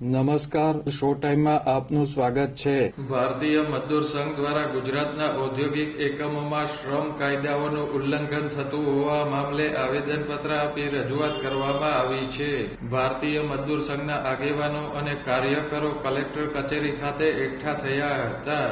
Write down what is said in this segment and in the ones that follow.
નમસ્કાર, શો ટાઈમમાં આપનું સ્વાગત છે. ભારતીય મજદૂર સંઘ દ્વારા ગુજરાતના ઔદ્યોગિક એકમોમાં શ્રમ કાયદાઓનું ઉલ્લંઘન થતું હોવા મામલે આવેદનપત્ર આપી રજૂઆત કરવામાં આવી છે. ભારતીય મજદૂર સંઘના આગેવાનો અને કાર્યકરો કલેક્ટર કચેરી ખાતે એકઠા થયા હતા.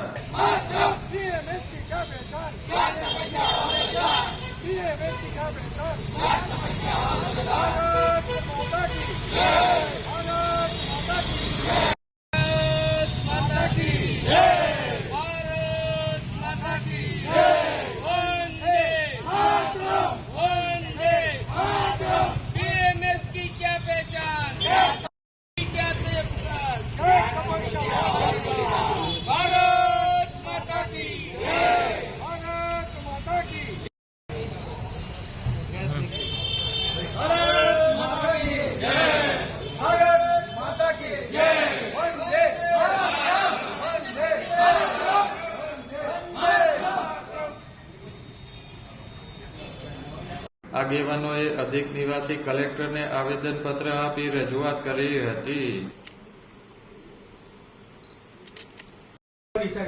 આગેવાનોએ અધિક નિવાસી કલેક્ટરને આવેદનપત્ર આપી રજૂઆત કરી હતી.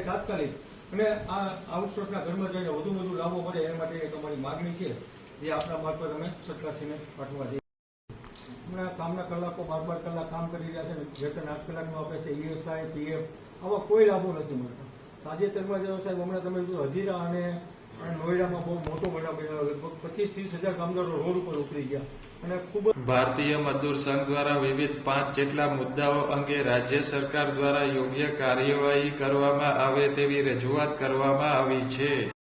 તાત્કાલિક અને આ આઉટસોર્સના કર્મચારીને વધુ લાભો મળે એ માટે એક અમારી માગણી છે, જે આપણા મારફત અમે સરકારશ્રીને પાઠવા દઈએ. હમણાં કામના કલાકો 12 કલાક કામ કરી રહ્યા છે, વેતન 8 કલાકનું આપે છે, ESI, PF આવા કોઈ લાભો નથી મળતા. તાજેતરમાં જો સાહેબ હમણાં તમે જો હજીરા અને નોઈડામાં બહુ મોટો બનાવ બન્યો, લગભગ 25-30 હજાર કામદારો રોડ ઉપર ઉતરી ગયા અને ખૂબ ભારતીય મજદૂર સંઘ દ્વારા વિવિધ 5 જેટલા મુદ્દાઓ અંગે રાજ્ય સરકાર દ્વારા યોગ્ય કાર્યવાહી કરવામાં આવે તેવી રજૂઆત કરવામાં આવી છે.